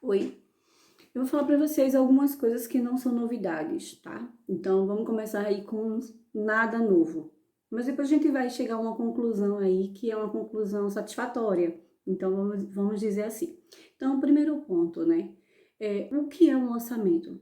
Oi, eu vou falar para vocês algumas coisas que não são novidades, tá? Então vamos começar aí com nada novo. Mas depois a gente vai chegar a uma conclusão aí que é uma conclusão satisfatória. Então vamos dizer assim. Então, o primeiro ponto, né? O que é um orçamento?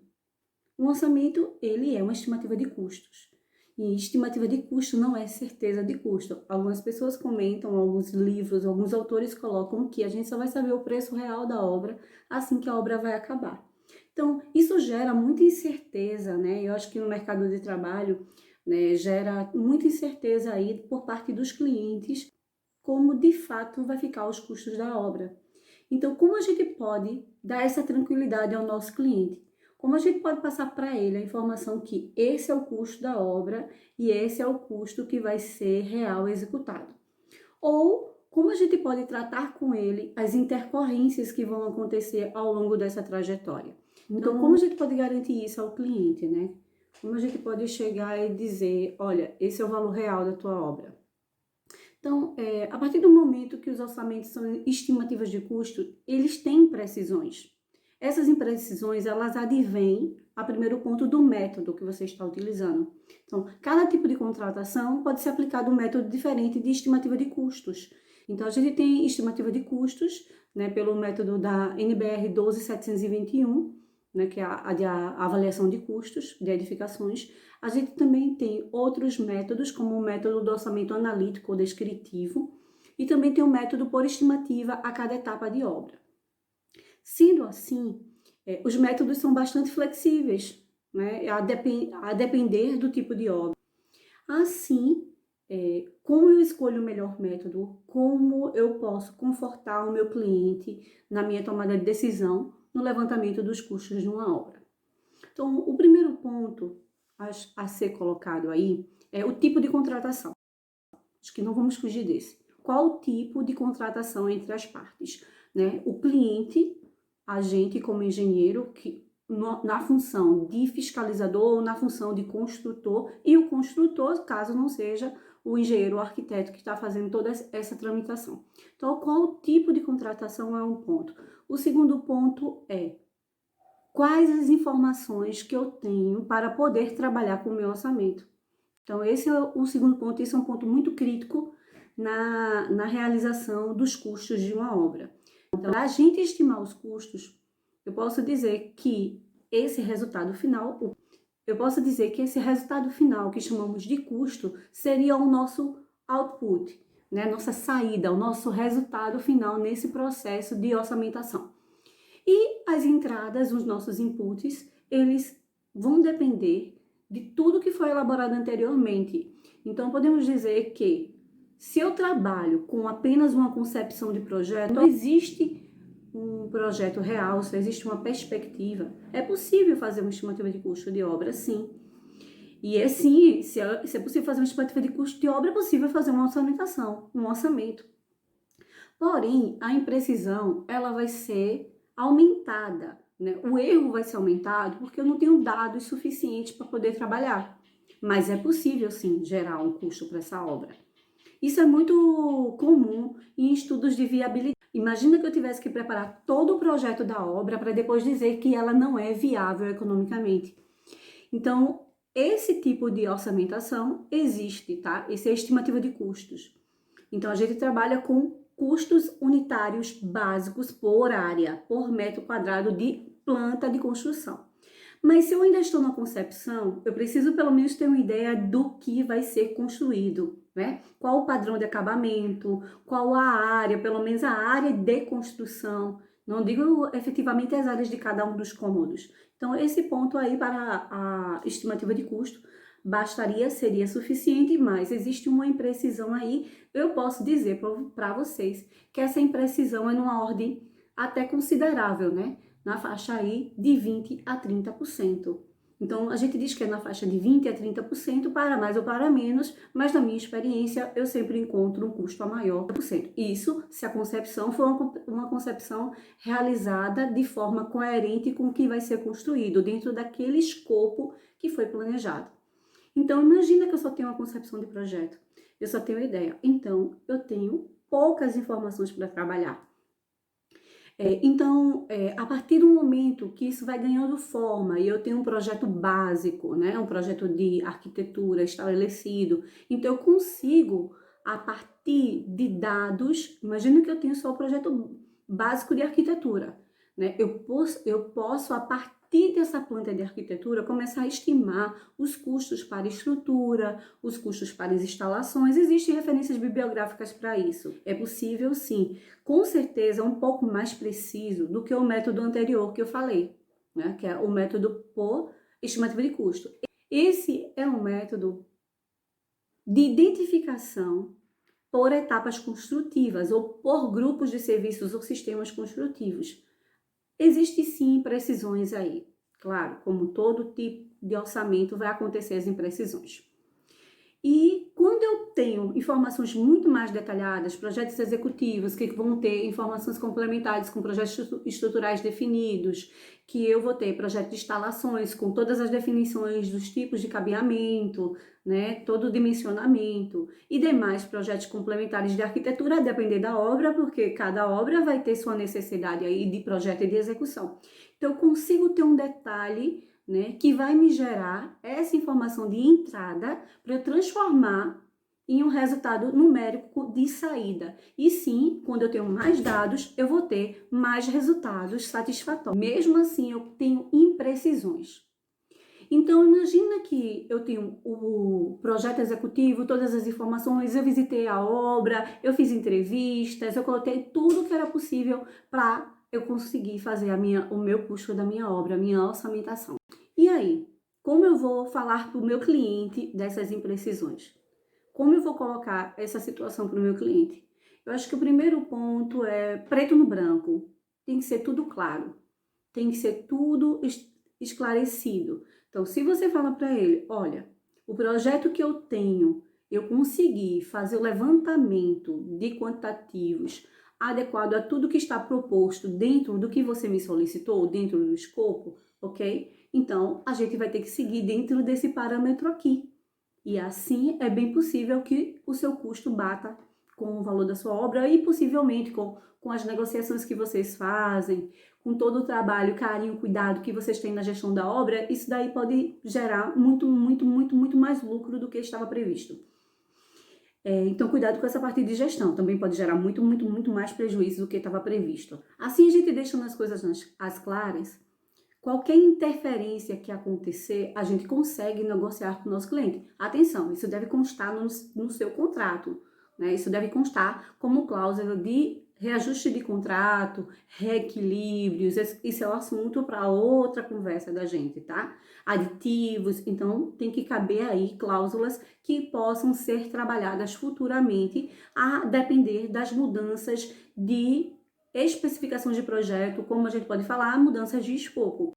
Um orçamento, ele é uma estimativa de custos. E estimativa de custo não é certeza de custo. Algumas pessoas comentam, alguns livros, alguns autores colocam que a gente só vai saber o preço real da obra assim que a obra vai acabar. Então, isso gera muita incerteza, né? Eu acho que no mercado de trabalho, né, gera muita incerteza aí por parte dos clientes, como de fato vai ficar os custos da obra. Então, como a gente pode dar essa tranquilidade ao nosso cliente? Como a gente pode passar para ele a informação que esse é o custo da obra e esse é o custo que vai ser real executado? Ou como a gente pode tratar com ele as intercorrências que vão acontecer ao longo dessa trajetória? Então, como a gente pode garantir isso ao cliente, né? Como a gente pode chegar e dizer, olha, esse é o valor real da tua obra. Então, a partir do momento que os orçamentos são estimativas de custo, eles têm precisões. Essas imprecisões, elas advêm, a primeiro ponto, do método que você está utilizando. Então, cada tipo de contratação pode ser aplicado um método diferente de estimativa de custos. Então, a gente tem estimativa de custos, né, pelo método da NBR 12721, né, que é a avaliação de custos de edificações. A gente também tem outros métodos, como o método do orçamento analítico ou descritivo, e também tem o método por estimativa a cada etapa de obra. Sendo assim, os métodos são bastante flexíveis, né, a depender do tipo de obra. Assim, como eu escolho o melhor método, como eu posso confortar o meu cliente na minha tomada de decisão no levantamento dos custos de uma obra. Então, o primeiro ponto a ser colocado aí é o tipo de contratação. Acho que não vamos fugir desse. Qual o tipo de contratação entre as partes? Né? O cliente, a gente como engenheiro, que na função de fiscalizador ou na função de construtor, e o construtor, caso não seja o engenheiro ou arquiteto que está fazendo toda essa tramitação. Então, qual o tipo de contratação é um ponto. O segundo ponto é quais as informações que eu tenho para poder trabalhar com o meu orçamento. Então, esse é o segundo ponto, esse é um ponto muito crítico na realização dos custos de uma obra. Então, para a gente estimar os custos, eu posso dizer que esse resultado final, que chamamos de custo, seria o nosso output, né? Nossa saída, o nosso resultado final nesse processo de orçamentação. E as entradas, os nossos inputs, eles vão depender de tudo que foi elaborado anteriormente. Então, podemos dizer que se eu trabalho com apenas uma concepção de projeto, não existe um projeto real, só existe uma perspectiva. É possível fazer uma estimativa de custo de obra, sim. E é sim, se é possível fazer uma estimativa de custo de obra, é possível fazer uma orçamentação, um orçamento. Porém, a imprecisão, ela vai ser aumentada, né? O erro vai ser aumentado porque eu não tenho dados suficientes para poder trabalhar. Mas é possível, sim, gerar um custo para essa obra. Isso é muito comum em estudos de viabilidade. Imagina que eu tivesse que preparar todo o projeto da obra para depois dizer que ela não é viável economicamente. Então, esse tipo de orçamentação existe, tá? Essa é a estimativa de custos. Então, a gente trabalha com custos unitários básicos por área, por metro quadrado de planta de construção. Mas se eu ainda estou na concepção, eu preciso pelo menos ter uma ideia do que vai ser construído, né? Qual o padrão de acabamento, qual a área, pelo menos a área de construção. Não digo efetivamente as áreas de cada um dos cômodos. Então, esse ponto aí para a estimativa de custo seria suficiente, mas existe uma imprecisão aí. Eu posso dizer para vocês que essa imprecisão é numa ordem até considerável, né? Na faixa aí de 20 a 30%. Então, a gente diz que é na faixa de 20 a 30% para mais ou para menos, mas na minha experiência eu sempre encontro um custo a maior por cento. Isso se a concepção for uma concepção realizada de forma coerente com o que vai ser construído, dentro daquele escopo que foi planejado. Então, imagina que eu só tenho uma concepção de projeto, eu só tenho ideia. Então, eu tenho poucas informações para trabalhar. A partir do momento que isso vai ganhando forma e eu tenho um projeto básico, né, um projeto de arquitetura estabelecido, então eu consigo, a partir de dados, imagina que eu tenho só o projeto básico de arquitetura, né, eu posso, a partir dessa planta de arquitetura, começar a estimar os custos para estrutura, os custos para as instalações. Existem referências bibliográficas para isso. É possível, sim. Com certeza, um pouco mais preciso do que o método anterior que eu falei, né? Que é o método por estimativa de custo. Esse é um método de identificação por etapas construtivas ou por grupos de serviços ou sistemas construtivos. Existem sim imprecisões aí. Claro, como todo tipo de orçamento, vai acontecer as imprecisões. E quando eu tenho informações muito mais detalhadas, projetos executivos que vão ter informações complementares com projetos estruturais definidos, que eu vou ter projeto de instalações com todas as definições dos tipos de cabeamento, né, todo o dimensionamento e demais projetos complementares de arquitetura, a depender da obra, porque cada obra vai ter sua necessidade aí de projeto e de execução. Então eu consigo ter um detalhe, né, que vai me gerar essa informação de entrada para eu transformar em um resultado numérico de saída. E sim, quando eu tenho mais dados, eu vou ter mais resultados satisfatórios. Mesmo assim, eu tenho imprecisões. Então, imagina que eu tenho o projeto executivo, todas as informações, eu visitei a obra, eu fiz entrevistas, eu coloquei tudo que era possível para eu conseguir fazer o meu custo da minha obra, a minha orçamentação. E aí, como eu vou falar para o meu cliente dessas imprecisões? Como eu vou colocar essa situação para o meu cliente? Eu acho que o primeiro ponto é preto no branco. Tem que ser tudo claro. Tem que ser tudo esclarecido. Então, se você fala para ele, olha, o projeto que eu tenho, eu consegui fazer o levantamento de quantitativos adequado a tudo que está proposto dentro do que você me solicitou, dentro do escopo, ok? Então, a gente vai ter que seguir dentro desse parâmetro aqui. E assim é bem possível que o seu custo bata com o valor da sua obra e possivelmente com as negociações que vocês fazem, com todo o trabalho, carinho, cuidado que vocês têm na gestão da obra, isso daí pode gerar muito mais lucro do que estava previsto. Então, cuidado com essa parte de gestão, também pode gerar muito mais prejuízo do que estava previsto. Assim, a gente deixando as coisas às claras, qualquer interferência que acontecer, a gente consegue negociar com o nosso cliente. Atenção, isso deve constar no seu contrato, né? Isso deve constar como cláusula de reajuste de contrato, reequilíbrios. Isso é o assunto para outra conversa da gente, tá? Aditivos, então tem que caber aí cláusulas que possam ser trabalhadas futuramente, a depender das mudanças de especificações de projeto, como a gente pode falar, mudanças de escopo.